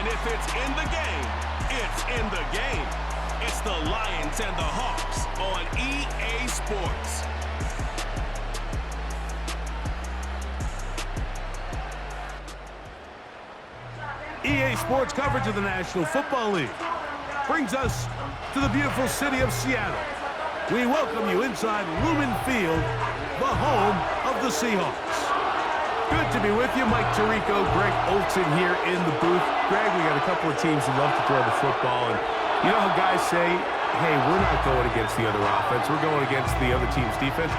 And if it's in the game, it's in the game. It's the Lions and the Hawks on EA Sports. EA Sports coverage of the National Football League brings us to the beautiful city of Seattle. We welcome you inside Lumen Field, the home of the Seahawks. Good to be with you. Mike Tirico, Greg Olson here in the booth. Greg, we got a couple of teams that love to throw the football, and you know how guys say, hey, we're not going against the other offense, we're going against the other team's defense.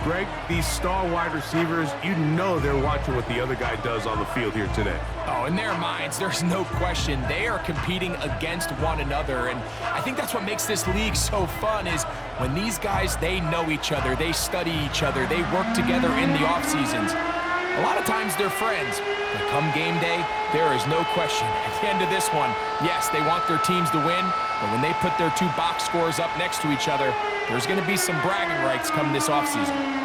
Greg, these star wide receivers, you know they're watching what the other guy does on the field here today. Oh, in their minds, there's no question. They are competing against one another, and I think that's what makes this league so fun is when these guys, they know each other, they study each other, they work together in the off seasons. A lot of times they're friends, but come game day, there is no question. At the end of this one, yes, they want their teams to win, but when they put their two box scores up next to each other, there's going to be some bragging rights come this offseason.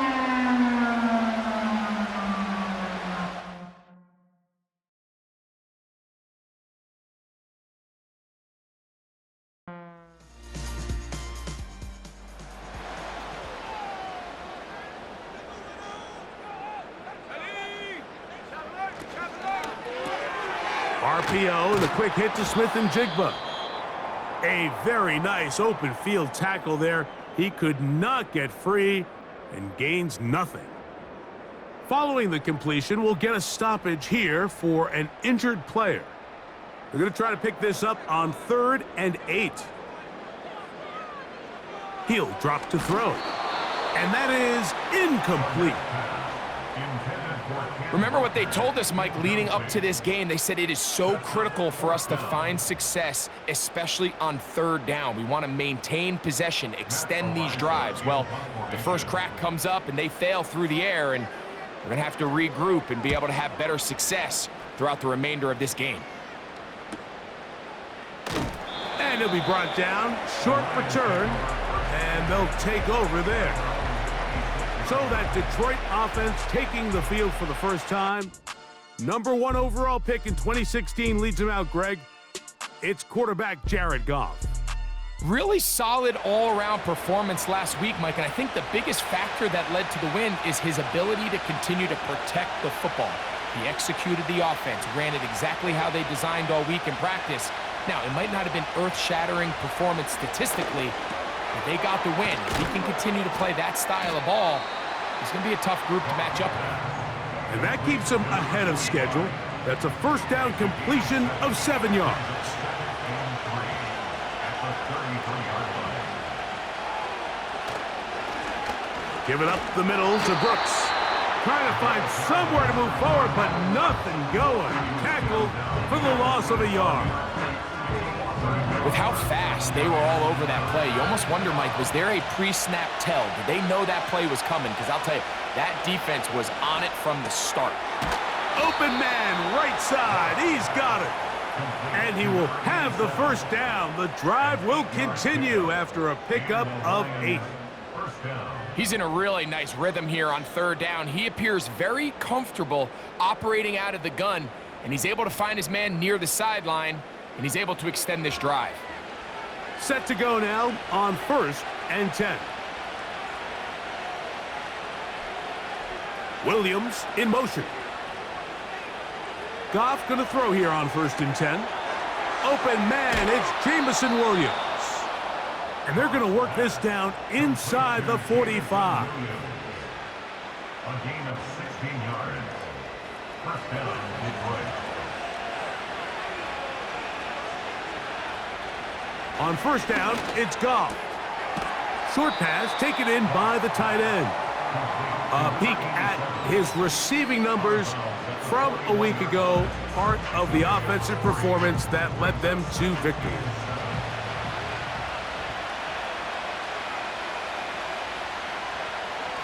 RPO and a quick hit to Smith and Jigba. A very nice open field tackle there. He could not get free and gains nothing. Following the completion, we'll get a stoppage here for an injured player. They're going to try to pick this up on 3rd and 8. He'll drop to throw. And that is incomplete. Remember what they told us, Mike, leading up to this game. They said it is so critical for us to find success, especially on 3rd down. We want to maintain possession, extend these drives. Well, the first crack comes up and they fail through the air, and we're going to have to regroup and be able to have better success throughout the remainder of this game. And he'll be brought down, short return, and they'll take over there. So that Detroit offense taking the field for the first time. Number 1 overall pick in 2016 leads him out, Greg. It's quarterback Jared Goff. Really solid all-around performance last week, Mike, and I think the biggest factor that led to the win is his ability to continue to protect the football. He executed the offense, ran it exactly how they designed all week in practice. Now, it might not have been earth-shattering performance statistically, but they got the win. If he can continue to play that style of ball, it's going to be a tough group to match up with. And that keeps him ahead of schedule. That's a first down completion of 7 yards. Give it up the middle to Brooks. Trying to find somewhere to move forward, but nothing going. Tackled for the loss of a yard. With how fast they were all over that play, you almost wonder, Mike, was there a pre-snap tell? Did they know that play was coming? Because I'll tell you, that defense was on it from the start. Open man, right side. He's got it. And he will have the first down. The drive will continue after a pickup of 8. He's in a really nice rhythm here on 3rd down. He appears very comfortable operating out of the gun, and he's able to find his man near the sideline, and he's able to extend this drive. Set to go now on 1st and 10. Williams in motion. Goff going to throw here on 1st and 10. Open man, it's Jamison Williams. And they're going to work this down inside the 45. A gain of 16 yards. First down, Detroit. On 1st down, it's Goff. Short pass taken in by the tight end. A peek at his receiving numbers from a week ago, part of the offensive performance that led them to victory.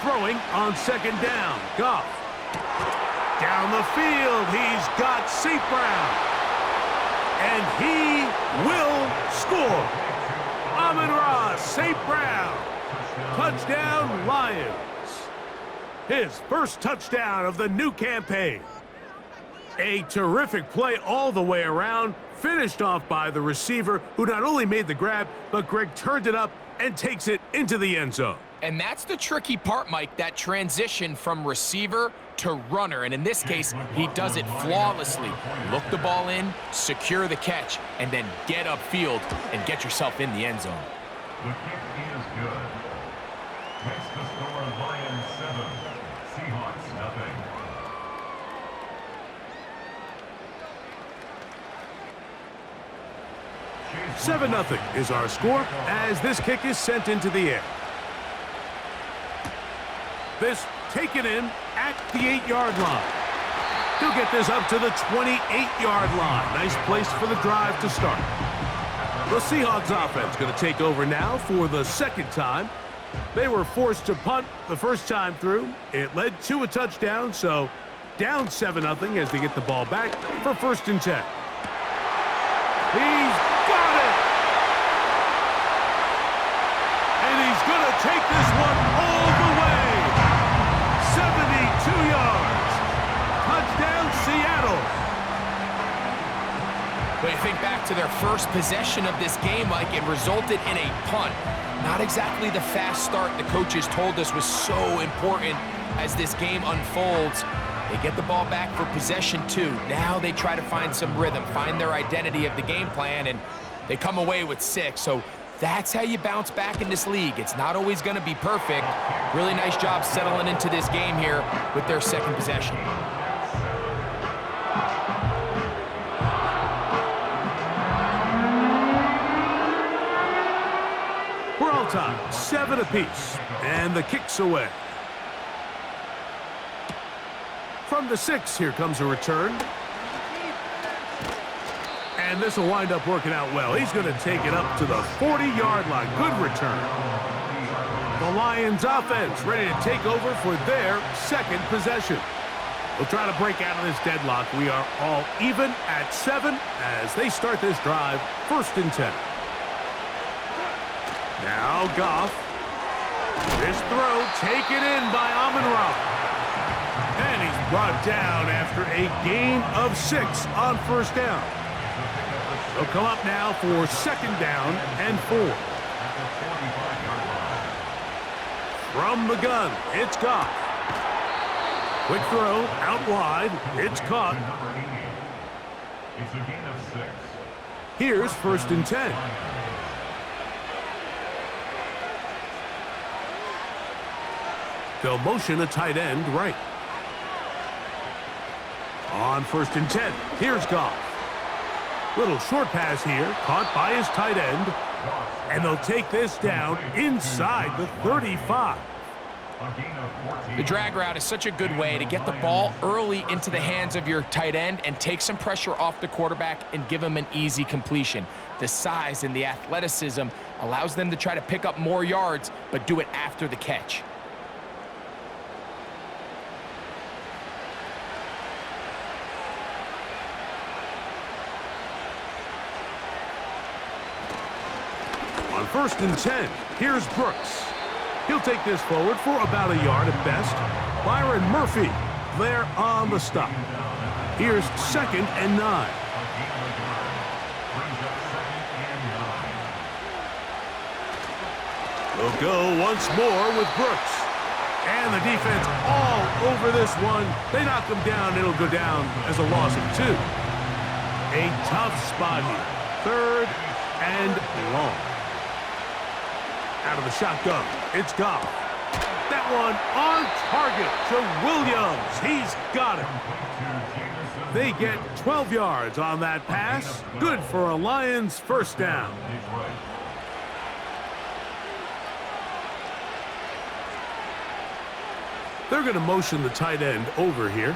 Throwing on 2nd down, Goff. Down the field, he's got St. Brown. And he will score. Amon-Ra St. Brown. Touchdown, Lions. His first touchdown of the new campaign. A terrific play all the way around, finished off by the receiver, who not only made the grab, but Greg turned it up and takes it into the end zone. And that's the tricky part, Mike, that transition from receiver to runner. And in this case, he does it flawlessly. Look the ball in, secure the catch, and then get upfield and get yourself in the end zone. The kick is good. Makes the score Lions 7, Seahawks nothing. Chase 7-0 is our score as this kick is sent into the air. This taken in at the 8-yard line. He'll get this up to the 28-yard line. Nice place for the drive to start. The Seahawks offense going to take over now for the second time. They were forced to punt the first time through. It led to a touchdown, so down 7-0 as they get the ball back for 1st and 10. He's got it! And he's going to take this one all the way. 72 yards. Touchdown, Seattle. When you think back to their first possession of this game, Mike, it resulted in a punt. Not exactly the fast start the coaches told us was so important as this game unfolds. They get the ball back for possession 2. Now they try to find some rhythm, find their identity of the game plan, and they come away with 6. So that's how you bounce back in this league. It's not always going to be perfect. Really nice job settling into this game here with their second possession. We're all tied, 7 apiece, and the kick's away. From the 6, here comes a return. And this will wind up working out well. He's going to take it up to the 40-yard line. Good return. The Lions offense ready to take over for their second possession. We'll try to break out of this deadlock. We are all even at 7 as they start this drive, 1st and 10. Now Goff. This throw taken in by Amon-Ra. And he's brought down after a gain of 6 on 1st down. They'll come up now for 2nd down and 4. From the gun, it's Goff. Quick throw, out wide, it's caught. It's a gain of 6. Here's 1st and 10. They'll motion a tight end right. On 1st and 10, here's Goff. Little short pass here, caught by his tight end. And they'll take this down inside the 35. The drag route is such a good way to get the ball early into the hands of your tight end and take some pressure off the quarterback and give him an easy completion. The size and the athleticism allows them to try to pick up more yards, but do it after the catch. On 1st and 10, here's Brooks. He'll take this forward for about a yard at best. Byron Murphy there on the stop. Here's 2nd and 9. We'll go once more with Brooks. And the defense all over this one. They knock him down. It'll go down as a loss of 2. A tough spot here. 3rd and long. Out of the shotgun, it's Goff. That one on target to Williams. He's got it. They get 12 yards on that pass. Good for a Lions 1st down. They're going to motion the tight end over here.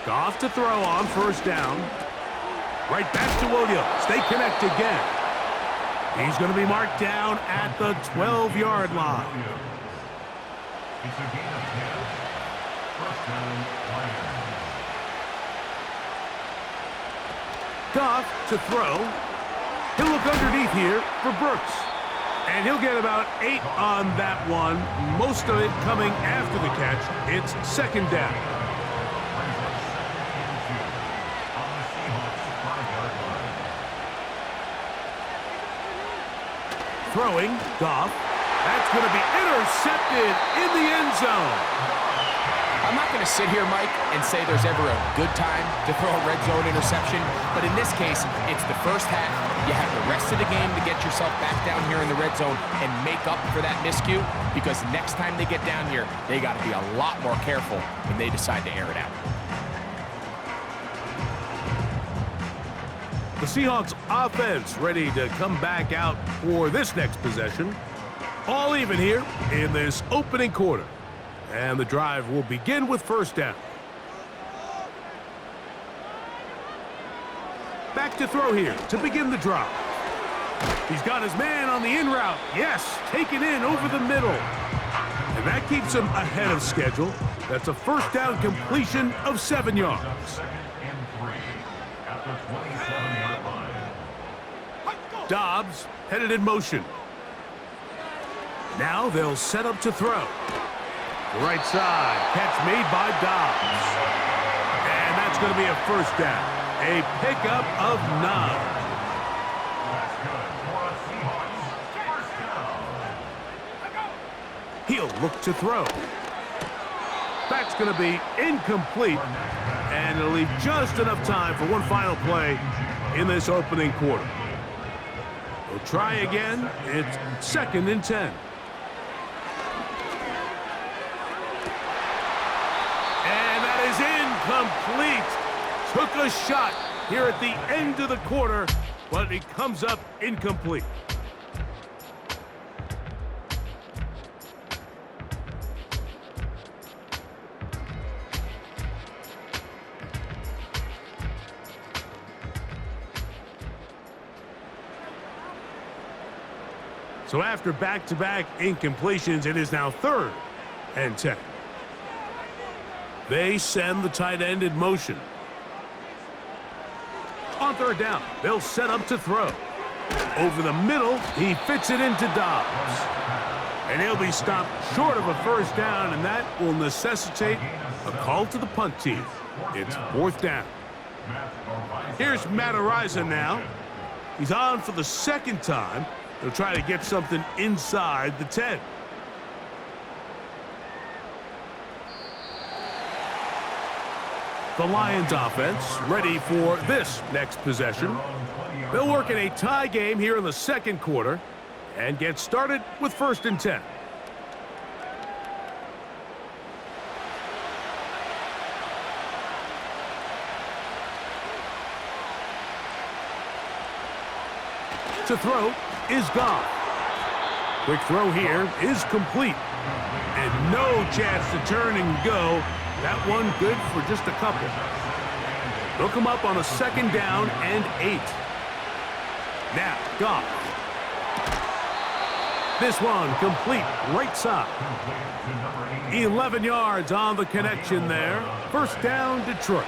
Goff to throw on 1st down. Right back to Williams. They connect again. He's going to be marked down at the 12-yard line. It's a gain of 10. 1st down, Lions. Goff to throw. He'll look underneath here for Brooks. And he'll get about 8 on that one. Most of it coming after the catch. It's 2nd down. throwing. Goff. That's going to be intercepted in the end zone. I'm not going to sit here, Mike, and say there's ever a good time to throw a red zone interception, but in this case, it's the first half. You have the rest of the game to get yourself back down here in the red zone and make up for that miscue, because next time they get down here, they got to be a lot more careful when they decide to air it out. The Seahawks offense ready to come back out for this next possession. All even here in this opening quarter. And the drive will begin with first down. Back to throw here to begin the drive. He's got his man on the in route. Yes, taken in over the middle. And that keeps him ahead of schedule. That's a first down completion of 7 yards. Dobbs headed in motion. Now they'll set up to throw. Right side, catch made by Dobbs. And that's going to be a first down. A pickup of 9. He'll look to throw. That's going to be incomplete. And it'll leave just enough time for one final play in this opening quarter. We'll try again. It's 2nd and 10. Incomplete. Took a shot here at the end of the quarter, but it comes up incomplete. So after back-to-back incompletions, it is now 3rd and 10. They send the tight end in motion. On 3rd down, they'll set up to throw. Over the middle, he fits it into Dobbs. And he'll be stopped short of a first down, and that will necessitate a call to the punt team. It's 4th down. Here's Matt Ariza now. He's on for the 2nd time. They'll try to get something inside the 10. The Lions offense ready for this next possession. They'll work in a tie game here in the 2nd quarter and get started with 1st and 10. To throw is Goff. Quick throw here is complete. And no chance to turn and go. That one good for just a couple. They'll come up on a 2nd down and 8. Now, Goff. This one complete right side. 11 yards on the connection there. First down, Detroit.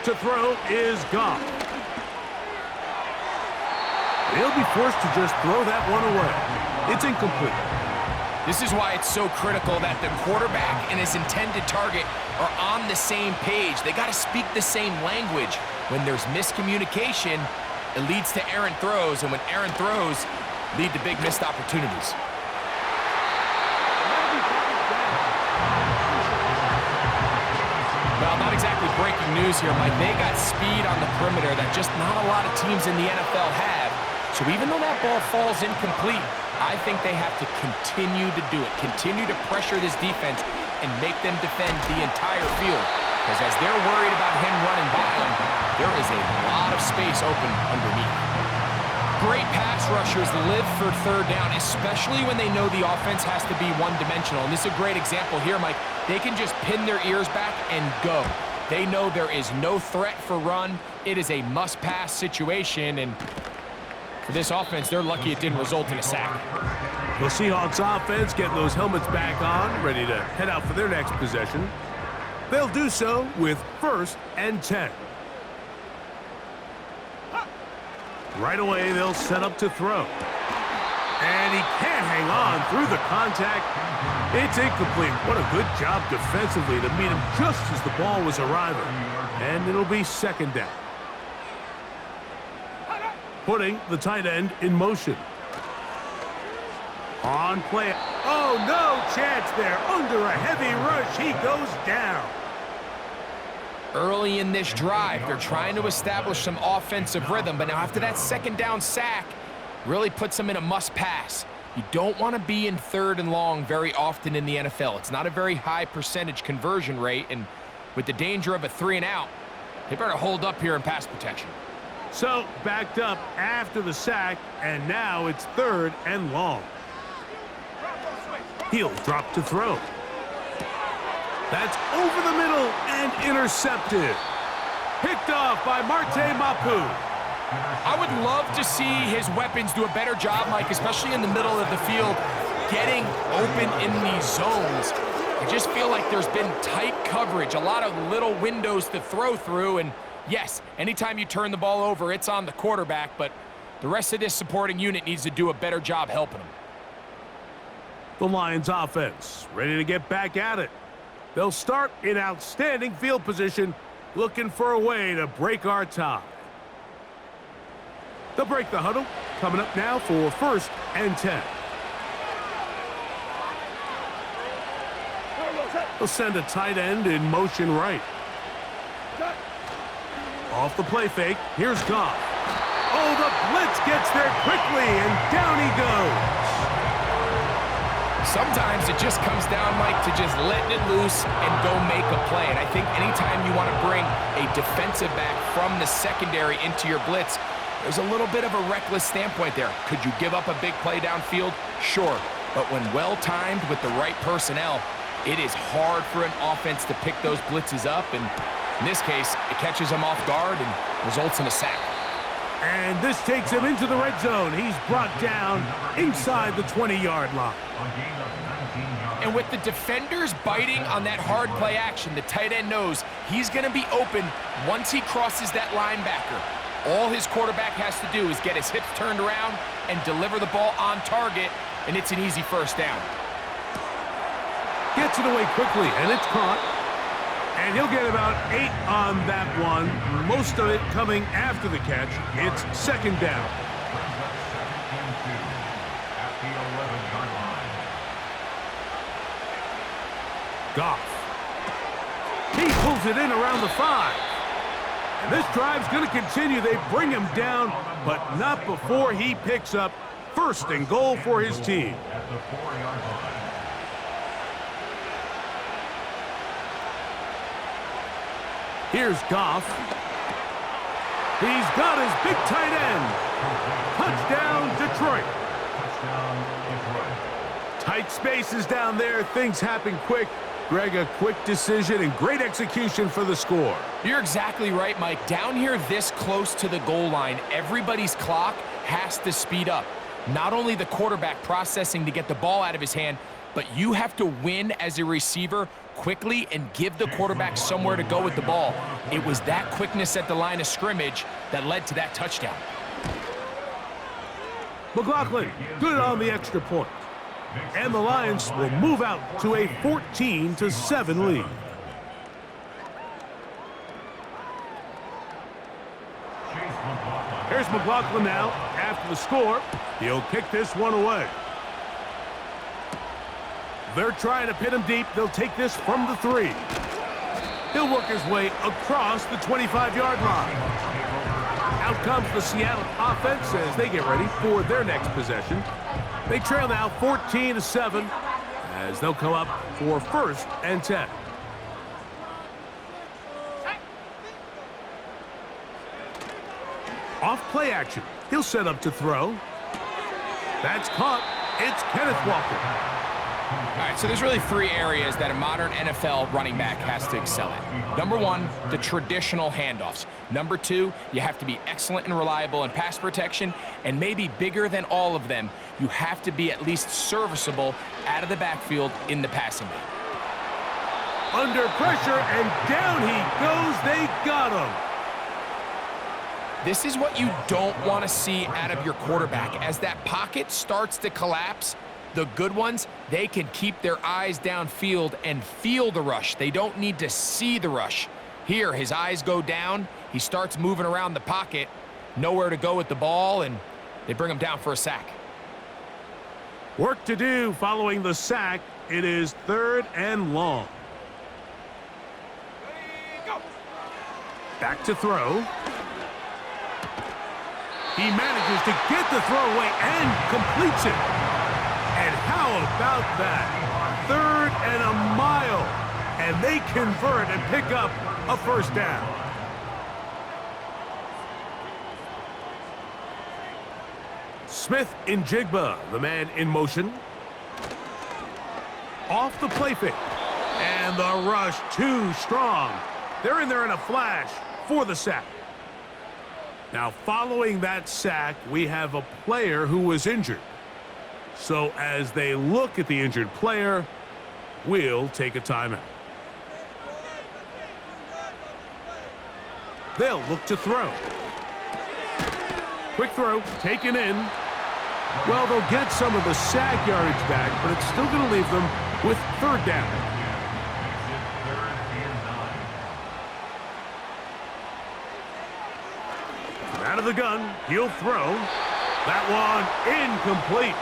To throw is Goff. He'll be forced to just throw that one away. It's incomplete. This is why it's so critical that the quarterback and his intended target are on the same page. They got to speak the same language. When there's miscommunication, it leads to errant throws, and when errant throws lead to big missed opportunities. Well, not exactly breaking news here, Mike. They got speed on the perimeter that just not a lot of teams in the NFL have. So even though that ball falls incomplete, I think they have to continue to do it, continue to pressure this defense and make them defend the entire field. Because as they're worried about him running by them, there is a lot of space open underneath. Great pass rushers live for 3rd down, especially when they know the offense has to be one-dimensional. And this is a great example here, Mike. They can just pin their ears back and go. They know there is no threat for run. It is a must-pass situation, and for this offense, they're lucky it didn't result in a sack. The Seahawks offense getting those helmets back on, ready to head out for their next possession. They'll do so with 1st and 10. Right away, they'll set up to throw. And he can't hang on through the contact. It's incomplete. What a good job defensively to meet him just as the ball was arriving. And it'll be 2nd down. putting the tight end in motion. On play. Oh, no chance there. Under a heavy rush, he goes down. Early in this drive, they're trying to establish some offensive rhythm, but now after that second down sack, really puts them in a must-pass. You don't want to be in 3rd and long very often in the NFL. It's not a very high percentage conversion rate, and with the danger of a 3-and-out, they better hold up here in pass protection. So, backed up after the sack, and now it's 3rd and long. He'll drop to throw. That's over the middle and intercepted. Picked off by Marte Mapu. I would love to see his weapons do a better job, Mike, especially in the middle of the field, getting open in these zones. I just feel like there's been tight coverage, a lot of little windows to throw through, and yes, anytime you turn the ball over, it's on the quarterback, but the rest of this supporting unit needs to do a better job helping him. The Lions offense ready to get back at it. They'll start in outstanding field position, looking for a way to break our tie. They'll break the huddle, coming up now for 1st and 10. They'll send a tight end in motion right. Off the play fake, here's Goff. Oh, the blitz gets there quickly, and down he goes. Sometimes it just comes down, Mike, to just letting it loose and go make a play. And I think anytime you want to bring a defensive back from the secondary into your blitz, there's a little bit of a reckless standpoint there. Could you give up a big play downfield? Sure. But when well-timed with the right personnel, it is hard for an offense to pick those blitzes up. And in this case, it catches them off guard and results in a sack. And this takes him into the red zone. He's brought down inside the 20-yard line. And with the defenders biting on that hard play action, the tight end knows he's going to be open once he crosses that linebacker. All his quarterback has to do is get his hips turned around and deliver the ball on target, and it's an easy 1st down. Gets it away quickly, and it's caught. And he'll get about 8 on that one, most of it coming after the catch. It's 2nd down. Goff. He pulls it in around the 5. And this drive's going to continue. They bring him down, but not before he picks up 1st and goal for his team. At the 4-yard line. Here's Goff. He's got his big tight end. Touchdown, Detroit. Tight spaces down there. Things happen quick. Greg, a quick decision and great execution for the score. You're exactly right, Mike. Down here this close to the goal line, everybody's clock has to speed up. Not only the quarterback processing to get the ball out of his hand, but you have to win as a receiver quickly and give the quarterback somewhere to go with the ball. It was that quickness at the line of scrimmage that led to that touchdown. McLaughlin, good on the extra point. And the Lions will move out to a 14-7 lead. Here's McLaughlin now. After the score, he'll kick this one away. They're trying to pin him deep. They'll take this from the 3. He'll work his way across the 25-yard line. Out comes the Seattle offense as they get ready for their next possession. They trail now 14-7 as they'll come up for 1st and 10. Off play action. He'll set up to throw. That's caught. It's Kenneth Walker. All right, so there's really 3 areas that a modern NFL running back has to excel at. Number 1, the traditional handoffs. Number 2, you have to be excellent and reliable in pass protection, and maybe bigger than all of them, you have to be at least serviceable out of the backfield in the passing game. Under pressure, and down he goes. They got him. This is what you don't want to see out of your quarterback. As that pocket starts to collapse, the good ones, they can keep their eyes downfield and feel the rush. They don't need to see the rush. Here, his eyes go down. He starts moving around the pocket. nowhere to go with the ball, and they bring him down for a sack. Work to do following the sack. It is 3rd and long. Back to throw. He manages to get the throw away and completes it. And how about that? 3rd and a mile. And they convert and pick up a first down. Smith in Jigba, the man in motion. Off the play fake. And the rush too strong. They're in there in a flash for the sack. Now, following that sack, we have a player who was injured. So as they look at the injured player, we'll take a timeout. They'll look to throw. Quick throw, taken in. Well, they'll get some of the sack yardage back, but it's still going to leave them with 3rd down. Out of the gun, he'll throw. That one incomplete.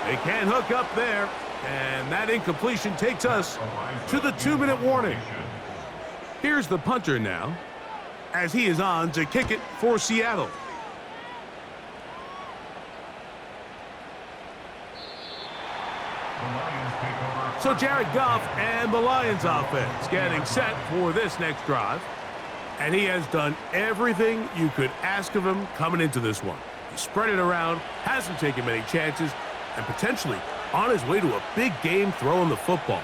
They can't hook up there, and that incompletion takes us to the 2-minute warning. Here's the punter now, as he is on to kick it for Seattle. So Jared Goff and the Lions offense getting set for this next drive. And he has done everything you could ask of him coming into this one. He spread it around, hasn't taken many chances, and potentially on his way to a big game throwing the football.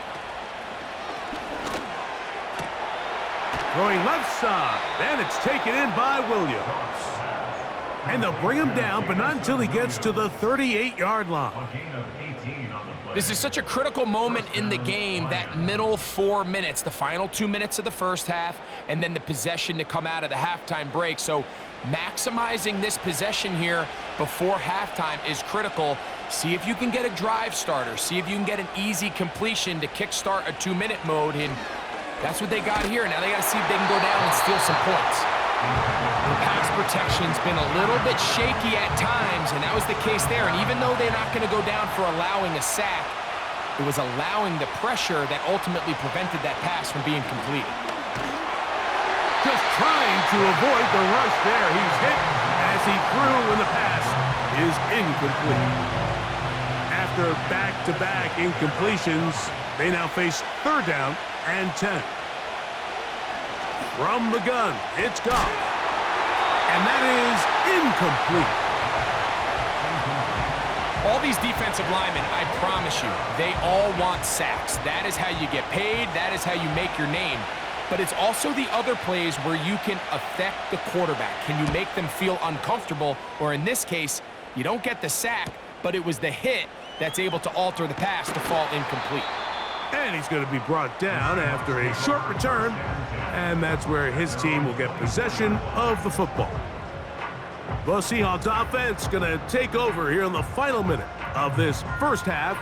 Throwing left side, and it's taken in by Williams. And they'll bring him down, but not until he gets to the 38-yard line. This is such a critical moment in the game, that middle 4 minutes, the final 2 minutes of the first half, and then the possession to come out of the halftime break. So maximizing this possession here before halftime is critical. See if you can get a drive starter. See if you can get an easy completion to kickstart a 2-minute mode. And that's what they got here. Now they got to see if they can go down and steal some points. The pass protection's been a little bit shaky at times, and that was the case there. And even though they're not going to go down for allowing a sack, it was allowing the pressure that ultimately prevented that pass from being completed. Just trying to avoid the rush there. He's hit as he threw, and the pass is incomplete. After back-to-back incompletions, they now face 3rd down and 10. From the gun, it's Goff. And that is incomplete. All these defensive linemen, I promise you, they all want sacks. That is how you get paid. That is how you make your name. But it's also the other plays where you can affect the quarterback. Can you make them feel uncomfortable? Or in this case, you don't get the sack, but it was the hit that's able to alter the pass to fall incomplete. And he's going to be brought down after a short return, and that's where his team will get possession of the football. The Seahawks offense going to take over here in the final minute of this first half.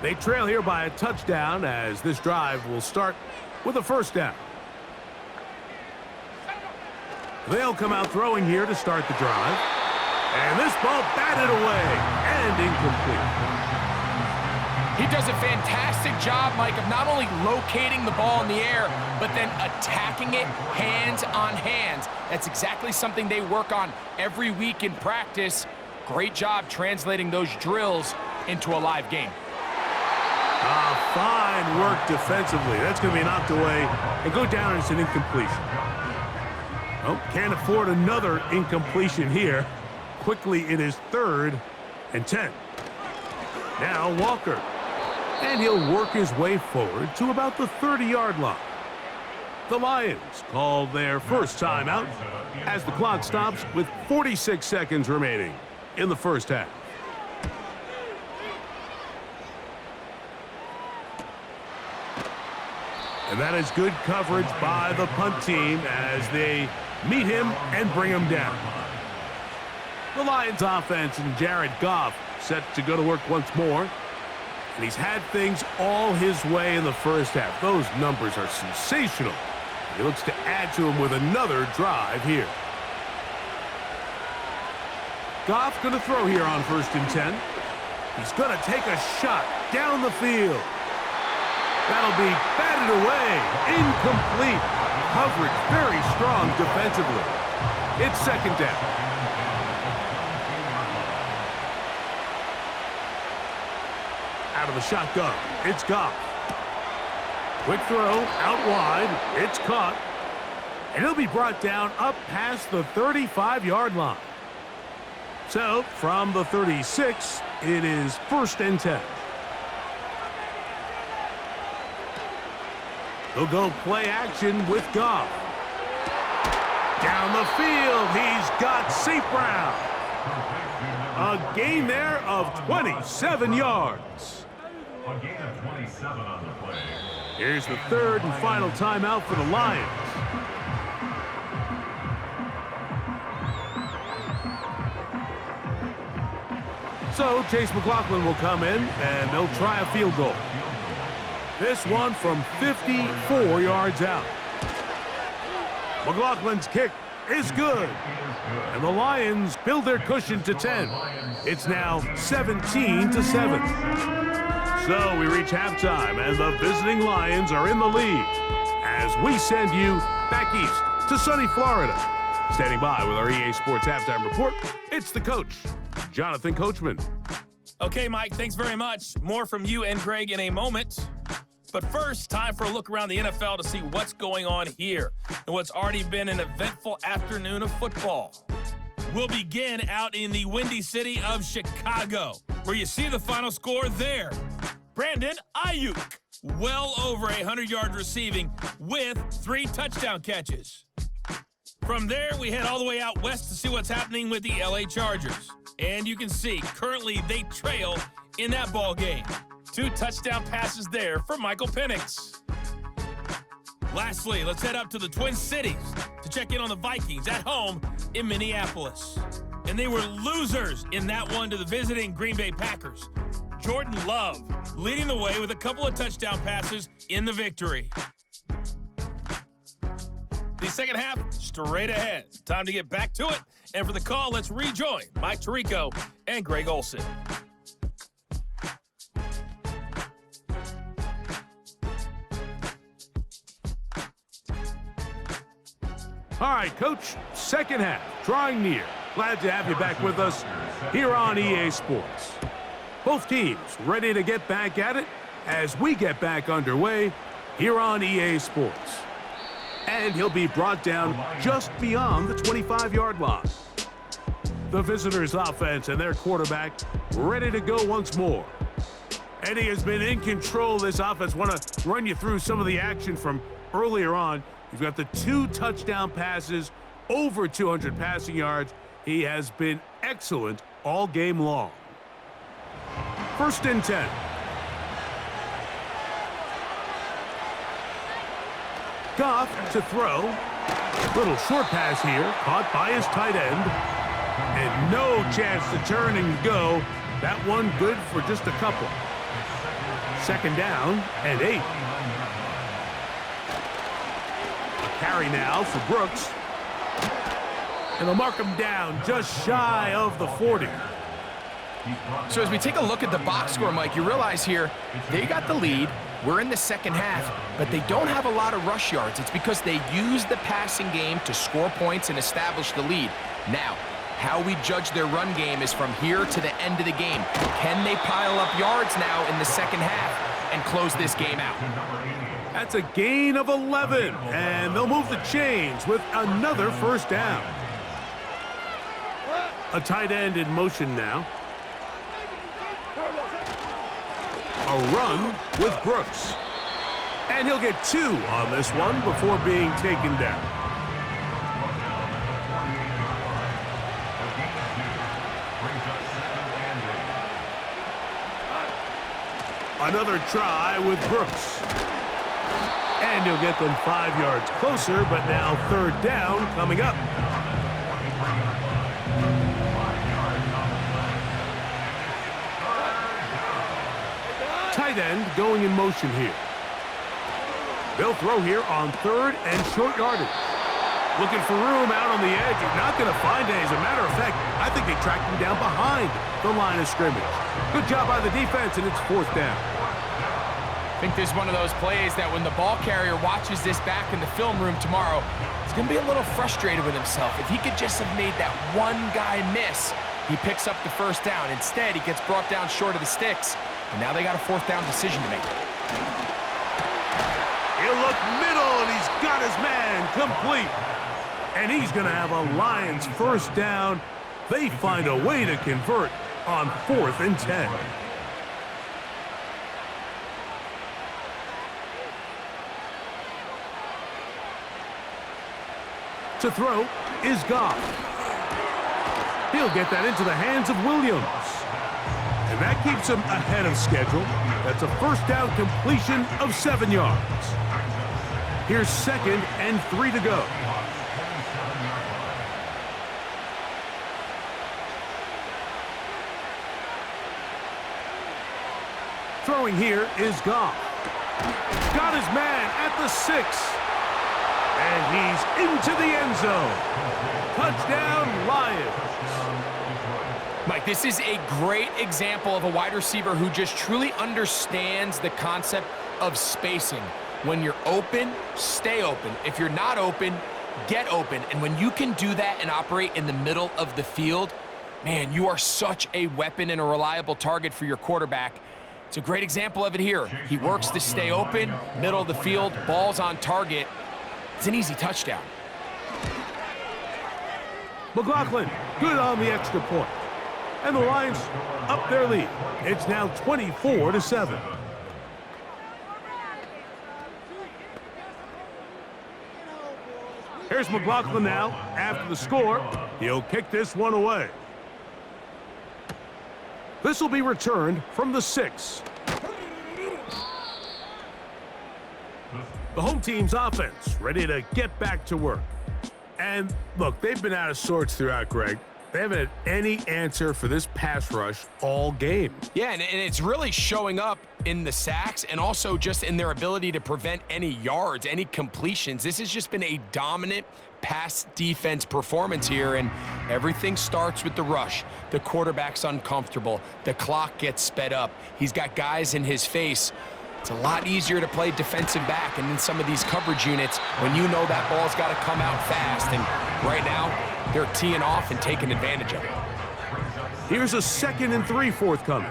They trail here by a touchdown as this drive will start with a first down. They'll come out throwing here to start the drive. And this ball batted away and incomplete. He does a fantastic job, Mike, of not only locating the ball in the air, but then attacking it hands on hands. That's exactly something they work on every week in practice. Great job translating those drills into a live game. Fine work defensively. That's going to be knocked away and go down as an incompletion. Oh, can't afford another incompletion here. Quickly, it is 3rd and 10. Now Walker. And he'll work his way forward to about the 30-yard line. The Lions call their first timeout as the clock stops with 46 seconds remaining in the first half. And that is good coverage by the punt team as they meet him and bring him down. The Lions offense and Jared Goff set to go to work once more. And he's had things all his way in the first half. Those numbers are sensational. He looks to add to them with another drive here. Goff going to throw here on 1st and 10. He's going to take a shot down the field. That'll be batted away. Incomplete. Coverage very strong defensively. It's 2nd down. Out of the shotgun, it's Goff. Quick throw, out wide, it's caught. And he'll be brought down up past the 35-yard line. So, from the 36, it is 1st and 10. He'll go play action with Goff. Down the field, he's got St. Brown. A gain there of 27 yards. A gain of 27 on the play. Here's the 3rd and final timeout for the Lions. So Chase McLaughlin will come in, and they'll try a field goal. This one from 54 yards out. McLaughlin's kick is good. And the Lions build their cushion to 10. It's now 17-7. So we reach halftime, and the visiting Lions are in the lead as we send you back east to sunny Florida. Standing by with our EA Sports Halftime Report, it's the coach, Jonathan Coachman. Okay, Mike, thanks very much. More from you and Greg in a moment. But first, time for a look around the NFL to see what's going on here and what's already been an eventful afternoon of football. We'll begin out in the windy city of Chicago, where you see the final score there. Brandon Ayuk, well over 100 yards receiving with 3 touchdown catches. From there, we head all the way out west to see what's happening with the LA Chargers. And you can see, currently they trail in that ball game. 2 touchdown passes there for Michael Penix. Lastly, let's head up to the Twin Cities to check in on the Vikings at home in Minneapolis. And they were losers in that one to the visiting Green Bay Packers. Jordan Love leading the way with a couple of touchdown passes in the victory. The second half, straight ahead. Time to get back to it. And for the call, let's rejoin Mike Tirico and Greg Olson. All right, Coach, second half, drawing near. Glad to have you back with us here on EA Sports. Both teams ready to get back at it as we get back underway here on EA Sports. And he'll be brought down just beyond the 25-yard line. The visitors' offense and their quarterback ready to go once more. And he has been in control of this offense. Want to run you through some of the action from earlier on. You've got the 2 touchdown passes, over 200 passing yards. He has been excellent all game long. 1st and 10. Goff to throw. Little short pass here, caught by his tight end. And no chance to turn and go. That one good for just a couple. 2nd down and 8. Carry now for Brooks. And they'll mark him down just shy of the 40. So as we take a look at the box score, Mike, you realize here they got the lead. We're in the second half, but they don't have a lot of rush yards. It's because they use the passing game to score points and establish the lead. Now, how we judge their run game is from here to the end of the game. Can they pile up yards now in the second half and close this game out? That's a gain of 11, and they'll move the chains with another 1st down. A tight end in motion now. A run with Brooks. And he'll get 2 on this one before being taken down. Another try with Brooks. And he'll get them 5 yards closer, but now 3rd down coming up. Tight end going in motion here. They'll throw here on 3rd and short yardage. Looking for room out on the edge. He's not going to find it. As a matter of fact, I think they tracked him down behind the line of scrimmage. Good job by the defense, and it's 4th down. I think this is one of those plays that when the ball carrier watches this back in the film room tomorrow, he's going to be a little frustrated with himself. If he could just have made that one guy miss, he picks up the 1st down. Instead, he gets brought down short of the sticks, and now they got a 4th down decision to make. He'll look middle, and he's got his man complete. And he's going to have a Lions 1st down. They find a way to convert on 4th and 10. To throw is Goff. He'll get that into the hands of Williams. And that keeps him ahead of schedule. That's a 1st down completion of 7 yards. Here's 2nd and 3 to go. Throwing here is Goff. Got his man at the 6. And he's into the end zone. Touchdown, Lions. Mike, this is a great example of a wide receiver who just truly understands the concept of spacing. When you're open, stay open. If you're not open, get open. And when you can do that and operate in the middle of the field, man, you are such a weapon and a reliable target for your quarterback. It's a great example of it here. He works to stay open, middle of the field, ball's on target. It's an easy touchdown. McLaughlin, good on the extra point. And the Lions up their lead. It's now 24-7. Here's McLaughlin now. After the score, he'll kick this one away. This will be returned from the 6. The home team's offense ready to get back to work. And look, they've been out of sorts throughout, Greg. They haven't had any answer for this pass rush all game. Yeah, and it's really showing up in the sacks and also just in their ability to prevent any yards, any completions. This has just been a dominant pass defense performance here, and everything starts with the rush. The quarterback's uncomfortable. The clock gets sped up. He's got guys in his face. It's a lot easier to play defensive back and in some of these coverage units when you know that ball's got to come out fast. And right now, they're teeing off and taking advantage of it. Here's a 2nd and 3 forthcoming.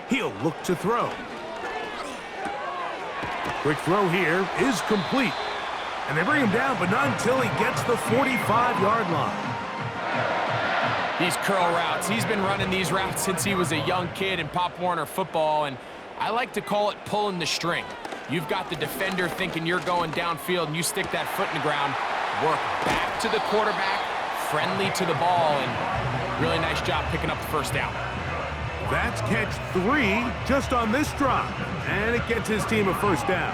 He'll look to throw. Quick throw here is complete. And they bring him down, but not until he gets the 45-yard line. These curl routes, he's been running these routes since he was a young kid in Pop Warner football, and I like to call it pulling the string. You've got the defender thinking you're going downfield, and you stick that foot in the ground, work back to the quarterback, friendly to the ball, and really nice job picking up the 1st down. That's catch 3 just on this drive, and it gets his team a 1st down.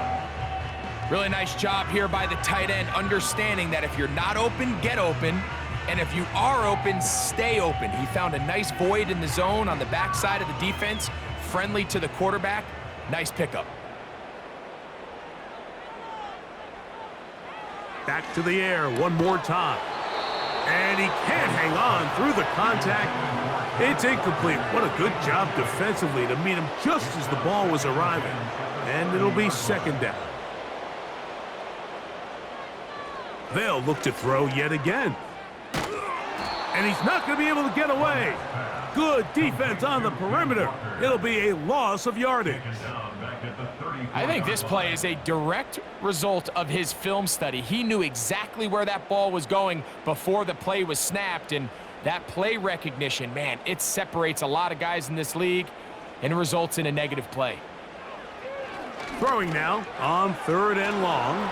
Really nice job here by the tight end, understanding that if you're not open, get open. And if you are open, stay open. He found a nice void in the zone on the backside of the defense, friendly to the quarterback. Nice pickup. Back to the air one more time. And he can't hang on through the contact. It's incomplete. What a good job defensively to meet him just as the ball was arriving. And it'll be 2nd down. They'll look to throw yet again. And he's not going to be able to get away. Good defense on the perimeter. It'll be a loss of yardage. I think this play is a direct result of his film study. He knew exactly where that ball was going before the play was snapped, and that play recognition, man, it separates a lot of guys in this league and results in a negative play. Throwing now on 3rd and long.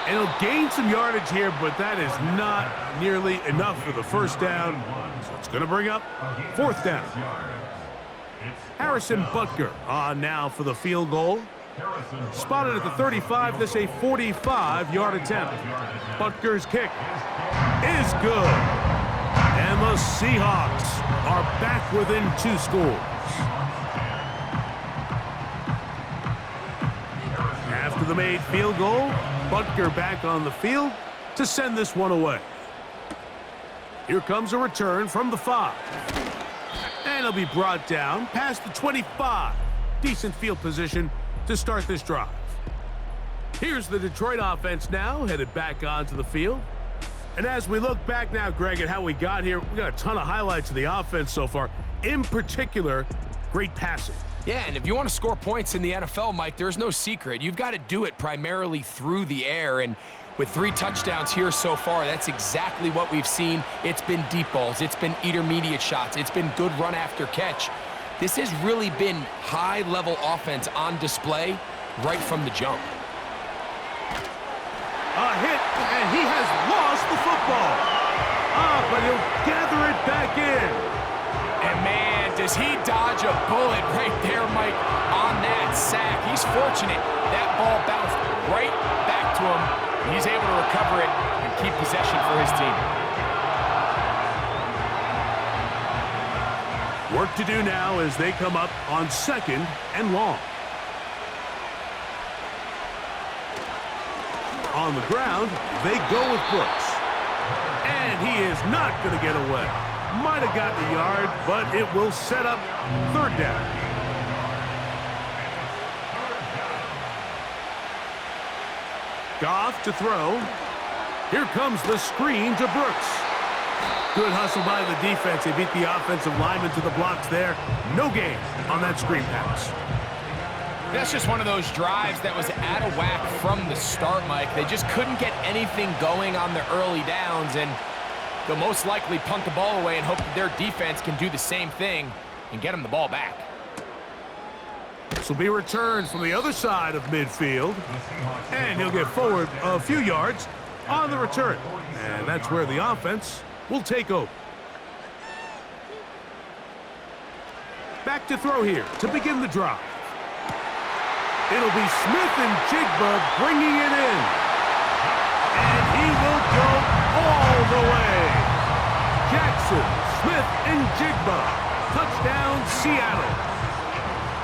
And he'll gain some yardage here, but that is not nearly enough for the 1st down. So it's going to bring up 4th down. Harrison Butker on now for the field goal. Spotted at the 35, this a 45-yard attempt. Butker's kick is good. And the Seahawks are back within 2 scores. the made field goal. Butker back on the field to send this one away. Here comes a return from the 5. And it'll be brought down past the 25. Decent field position to start this drive. Here's the Detroit offense now, headed back onto the field. And as we look back now, Greg, at how we got here, we got a ton of highlights of the offense so far. In particular, great passing. Yeah, and if you want to score points in the NFL, Mike, there's no secret. You've got to do it primarily through the air, and with 3 touchdowns here so far, that's exactly what we've seen. It's been deep balls. It's been intermediate shots. It's been good run after catch. This has really been high-level offense on display right from the jump. A hit, and he has lost the football. But he'll gather it back in. And man, does he dodge a bullet right there, Mike, on that sack. He's fortunate. That ball bounced right back to him. He's able to recover it and keep possession for his team. Work to do now as they come up on 2nd and long. On the ground, they go with Brooks. And he is not going to get away. Might have gotten a yard, but it will set up 3rd down. Goff to throw. Here comes the screen to Brooks. Good hustle by the defense. They beat the offensive lineman to the blocks there. No gain on that screen pass. That's just one of those drives that was out of whack from the start, Mike. They just couldn't get anything going on the early downs, and they'll most likely punt the ball away and hope that their defense can do the same thing and get them the ball back. This will be returned from the other side of midfield, and he'll get forward a few yards on the return. And that's where the offense will take over. Back to throw here to begin the drive. It'll be Smith and Jigba bringing it in. And he will go all the way. Jackson, Smith, and Jigba. Touchdown, Seattle.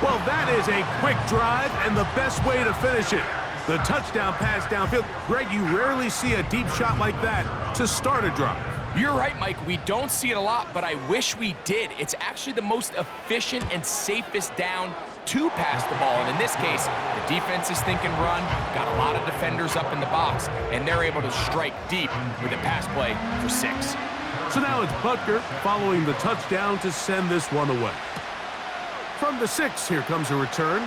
Well, that is a quick drive and the best way to finish it. The touchdown pass downfield. Greg, you rarely see a deep shot like that to start a drive. You're right, Mike. We don't see it a lot, but I wish we did. It's actually the most efficient and safest down to pass the ball. And in this case, the defense is thinking run, got a lot of defenders up in the box, and they're able to strike deep with a pass play for 6. So now it's Butker following the touchdown to send this one away. From the 6, here comes a return.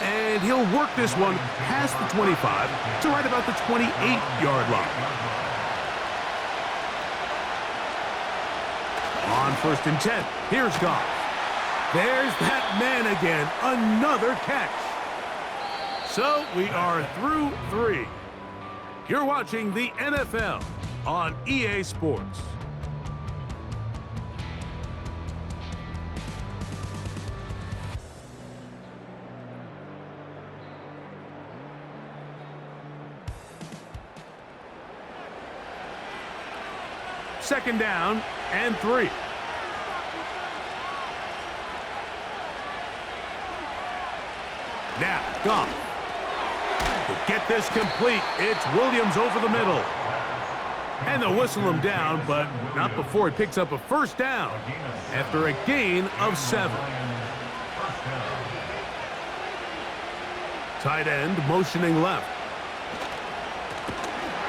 And he'll work this one past the 25 to right about the 28-yard line. On 1st and 10, here's Goff. There's that man again, another catch. So we are through 3. You're watching the NFL on EA Sports. Second down and 3. Now, Goff. To get this complete, it's Williams over the middle. And they'll whistle him down, but not before he picks up a 1st down after a gain of 7. Tight end motioning left.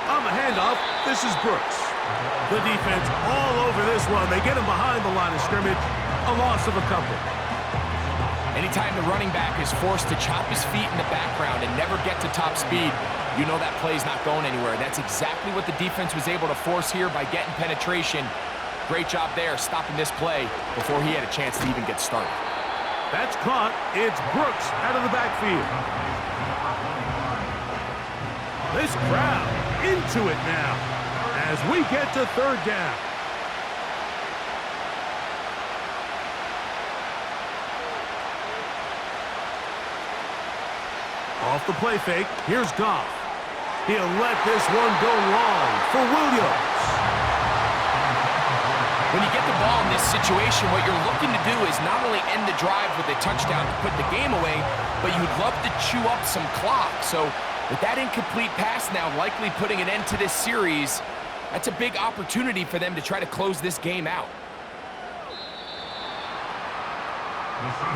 On the handoff, this is Brooks. The defense all over this one. They get him behind the line of scrimmage. A loss of a couple. Anytime the running back is forced to chop his feet in the background and never get to top speed, you know that play's not going anywhere. That's exactly what the defense was able to force here by getting penetration. Great job there, stopping this play before he had a chance to even get started. That's caught. It's Brooks out of the backfield. This crowd into it now as we get to 3rd down. Off the play fake, here's Goff. He'll let this one go long for Williams. When you get the ball in this situation, what you're looking to do is not only end the drive with a touchdown to put the game away, but you would love to chew up some clock. So with that incomplete pass now likely putting an end to this series, that's a big opportunity for them to try to close this game out.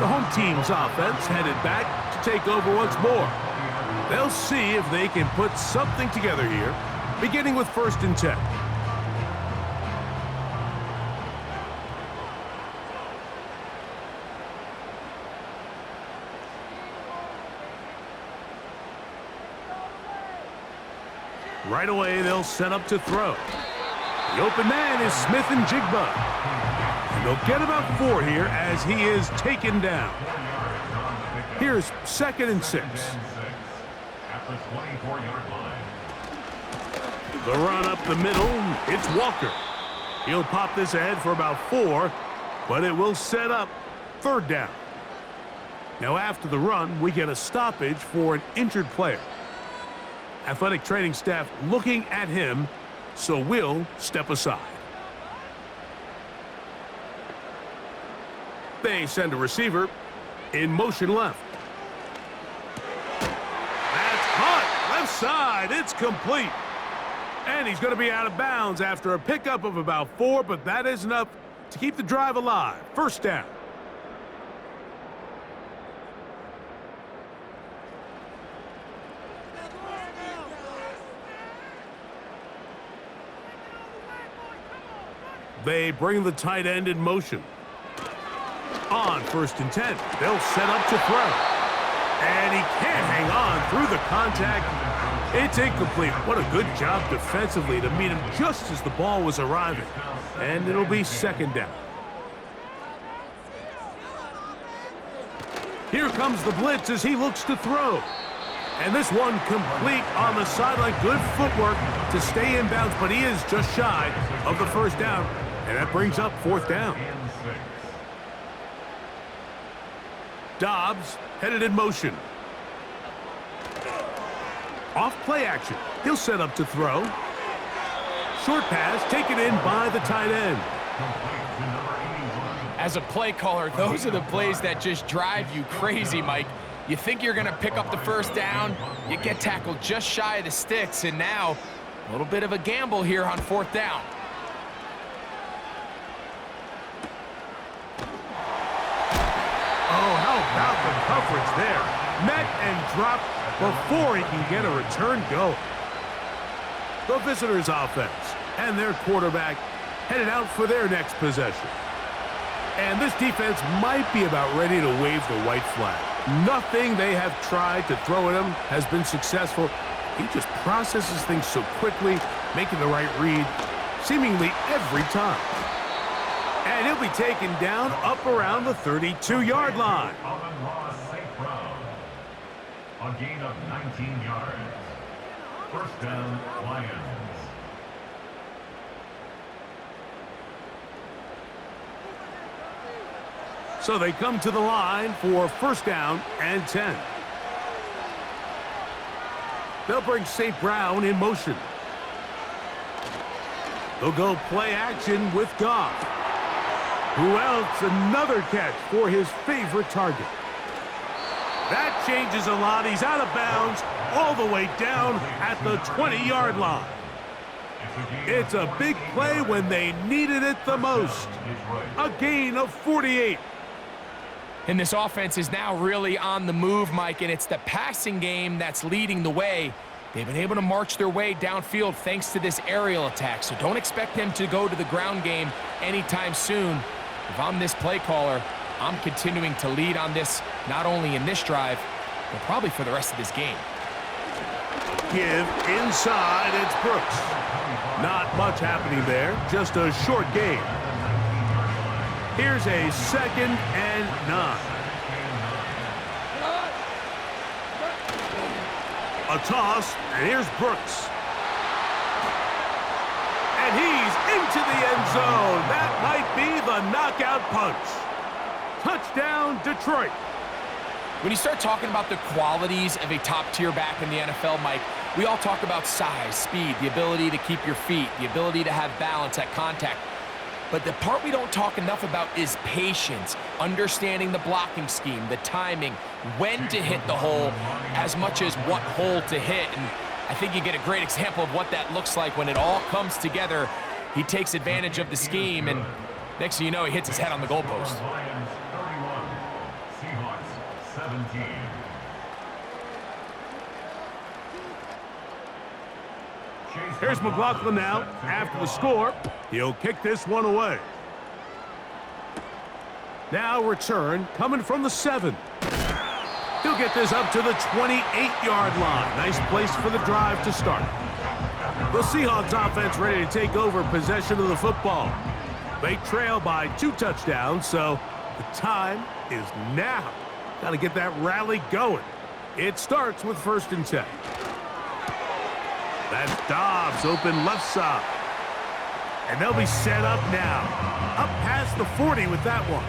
The home team's offense headed back to take over once more. They'll see if they can put something together here, beginning with 1st and 10. Right away, they'll set up to throw. The open man is Smith and Jigba. And they'll get about 4 here as he is taken down. Here's 2nd and 6. At the 24-yard line. The run up the middle, it's Walker. He'll pop this ahead for about 4, but it will set up 3rd down. Now after the run, we get a stoppage for an injured player. Athletic training staff looking at him, so we'll step aside. They send a receiver in motion left. That's caught left side. It's complete. And he's going to be out of bounds after a pickup of about 4, but that is enough to keep the drive alive. 1st down. They bring the tight end in motion. On 1st and 10, they'll set up to throw. And he can't hang on through the contact. It's incomplete. What a good job defensively to meet him just as the ball was arriving. And it'll be 2nd down. Here comes the blitz as he looks to throw. And this one complete on the sideline. Good footwork to stay in bounds, but he is just shy of the 1st down. And that brings up 4th down. Dobbs headed in motion. Off play action. He'll set up to throw. Short pass taken in by the tight end. As a play caller, those are the plays that just drive you crazy, Mike. You think you're going to pick up the 1st down, you get tackled just shy of the sticks, and now a little bit of a gamble here on 4th down. Oh, how about the coverage there? Met and dropped before he can get a return go. The visitors' offense and their quarterback headed out for their next possession. And this defense might be about ready to wave the white flag. Nothing they have tried to throw at him has been successful. He just processes things so quickly, making the right read seemingly every time. And he'll be taken down up around the 32-yard line. A gain of 19 yards. 1st down, Lions. So they come to the line for 1st down and 10. They'll bring St. Brown in motion. They'll go play action with Goff. Who else? Another catch for his favorite target. That changes a lot. He's out of bounds all the way down at the 20-yard line. It's a big play when they needed it the most. A gain of 48. And this offense is now really on the move, Mike, and it's the passing game that's leading the way. They've been able to march their way downfield thanks to this aerial attack, so don't expect them to go to the ground game anytime soon. If I'm this play caller, I'm continuing to lead on this, not only in this drive, but probably for the rest of this game. Give inside, it's Brooks. Not much happening there, just a short gain. Here's a 2nd and 9. A toss, and here's Brooks. And he's into the end zone. That might be the knockout punch. Touchdown, Detroit. When you start talking about the qualities of a top-tier back in the NFL, Mike, we all talk about size, speed, the ability to keep your feet, the ability to have balance at contact. But the part we don't talk enough about is patience, understanding the blocking scheme, the timing, when to hit the hole, as much as what hole to hit. And I think you get a great example of what that looks like when it all comes together. He takes advantage of the scheme, and next thing you know, he hits his head on the goalpost. Lions 31, Seahawks 17. Here's McLaughlin now. After the score, he'll kick this one away. Now return coming from the 7. He'll get this up to the 28-yard line. Nice place for the drive to start. The Seahawks offense ready to take over possession of the football. They trail by 2 touchdowns, so the time is now. Got to get that rally going. It starts with 1st and 10. That's Dobbs open left side. And they'll be set up now. Up past the 40 with that one.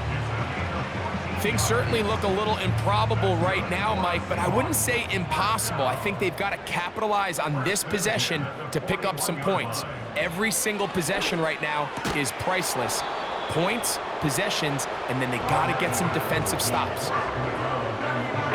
Things certainly look a little improbable right now, Mike, but I wouldn't say impossible. I think they've got to capitalize on this possession to pick up some points. Every single possession right now is priceless. Points, possessions, and then they got to get some defensive stops.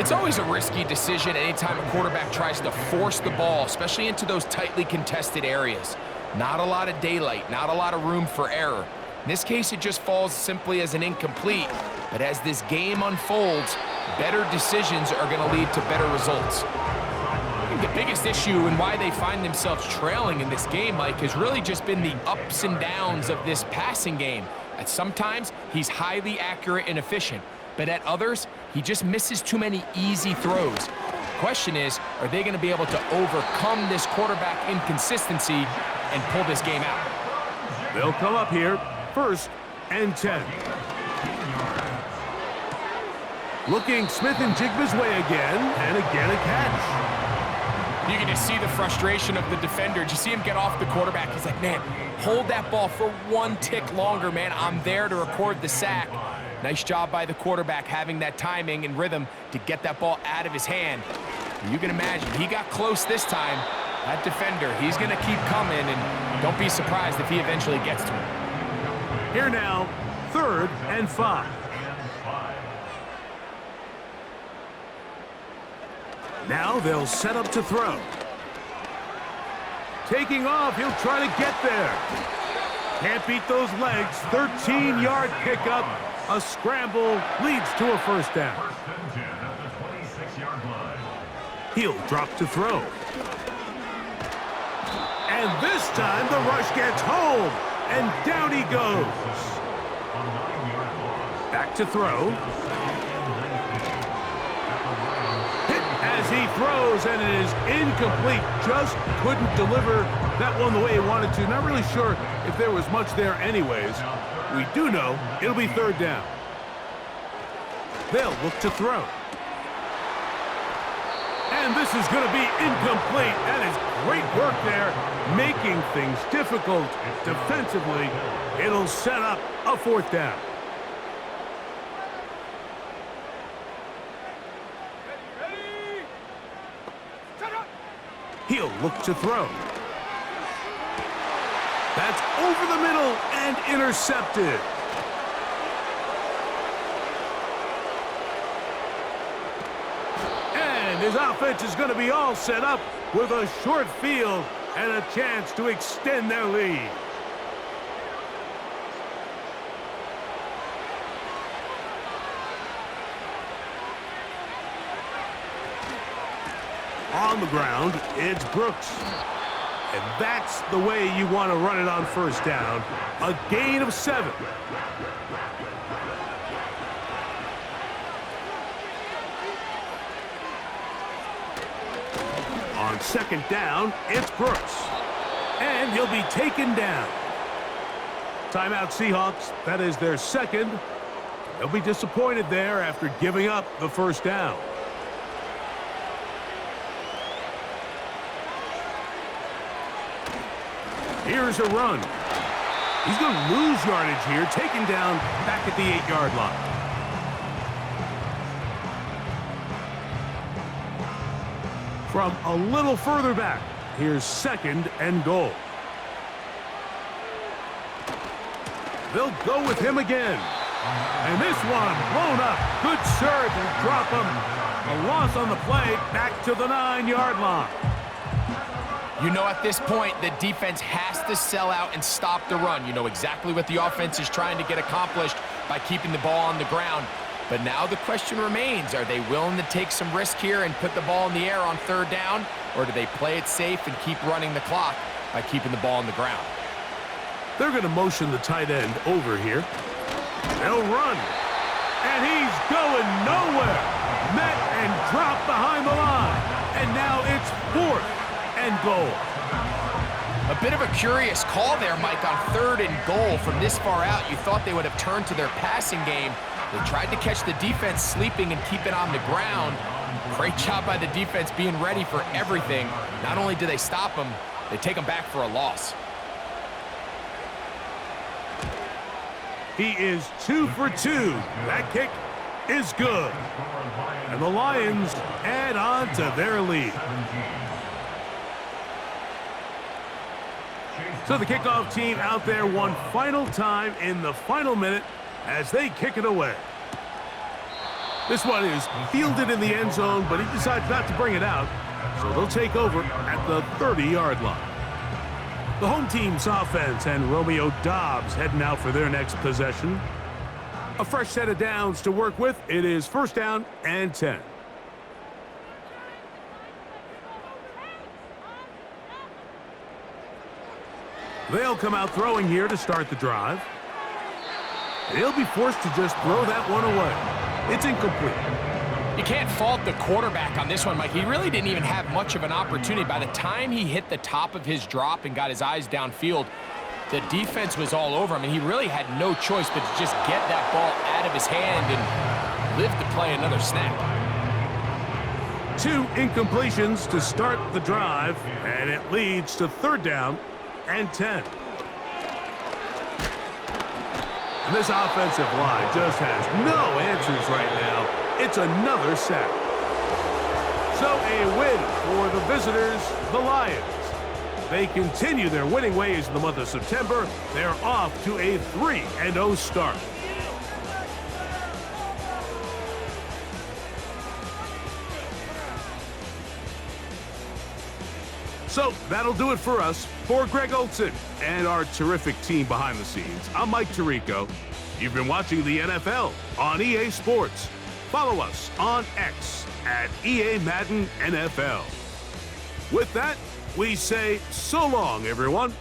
It's always a risky decision anytime a quarterback tries to force the ball, especially into those tightly contested areas. Not a lot of daylight, not a lot of room for error. In this case, it just falls simply as an incomplete. But as this game unfolds, better decisions are going to lead to better results. I think the biggest issue and why they find themselves trailing in this game, Mike, has really just been the ups and downs of this passing game. At sometimes, he's highly accurate and efficient. But at others, he just misses too many easy throws. The question is, are they going to be able to overcome this quarterback inconsistency and pull this game out? They'll come up here, 1st and 10. Looking Smith and Jigba's way again, and again a catch. You can just see the frustration of the defender. Did you see him get off the quarterback? He's like, man, hold that ball for 1 tick longer, man. I'm there to record the sack. Nice job by the quarterback having that timing and rhythm to get that ball out of his hand. And you can imagine, he got close this time. That defender, he's going to keep coming, and don't be surprised if he eventually gets to him. Here now, 3rd and 5. Now they'll set up to throw. Taking off, he'll try to get there. Can't beat those legs. 13-yard pickup. A scramble leads to a 1st down. 1st and 10 at the 26-yard line. He'll drop to throw. And this time the rush gets home. And down he goes. A 9-yard loss. Back to throw. Hit as he throws, and it is incomplete. Just couldn't deliver that one the way he wanted to. Not really sure if there was much there anyways. We do know it'll be 3rd down. They'll look to throw. And this is going to be incomplete. That is great work there, making things difficult defensively. It'll set up a 4th down. He'll look to throw. That's over the middle and intercepted. And his offense is going to be all set up with a short field and a chance to extend their lead. On the ground, it's Brooks. And that's the way you want to run it on 1st down. A gain of 7. On 2nd down, it's Brooks. And he'll be taken down. Timeout Seahawks. That is their 2nd. They'll be disappointed there after giving up the 1st down. Here's a run. He's going to lose yardage here, taken down back at the 8-yard line. From a little further back, here's 2nd and goal. They'll go with him again. And this one blown up. Good surge and drop him. A loss on the play, back to the 9-yard line. You know, at this point, the defense has to sell out and stop the run. You know exactly what the offense is trying to get accomplished by keeping the ball on the ground. But now the question remains, are they willing to take some risk here and put the ball in the air on 3rd down? Or do they play it safe and keep running the clock by keeping the ball on the ground? They're going to motion the tight end over here. They'll run. And he's going nowhere. Met and dropped behind the line. And now it's 4th and goal. A bit of a curious call there, Mike, on 3rd and goal from this far out. You thought they would have turned to their passing game. They tried to catch the defense sleeping and keep it on the ground. Great job by the defense being ready for everything. Not only do they stop them, they take them back for a loss. He is 2 for 2. That kick is good. And the Lions add on to their lead. So the kickoff team out there one final time in the final minute as they kick it away. This one is fielded in the end zone, but he decides not to bring it out. So they'll take over at the 30-yard line. The home team's offense and Romeo Doubs heading out for their next possession. A fresh set of downs to work with. It is 1st down and 10. They'll come out throwing here to start the drive. They'll be forced to just throw that one away. It's incomplete. You can't fault the quarterback on this one, Mike. He really didn't even have much of an opportunity. By the time he hit the top of his drop and got his eyes downfield, the defense was all over him, and he really had no choice but to just get that ball out of his hand and live to play another snap. 2 incompletions to start the drive, and it leads to 3rd down and 10. And this offensive line just has no answers right now. It's another sack. So a win for the visitors, the Lions. They continue their winning ways in the month of September. They're off to a 3-0 start. So that'll do it for us. For Greg Olson and our terrific team behind the scenes, I'm Mike Tirico. You've been watching the NFL on EA Sports. Follow us on X at EA Madden NFL. With that, we say so long, everyone.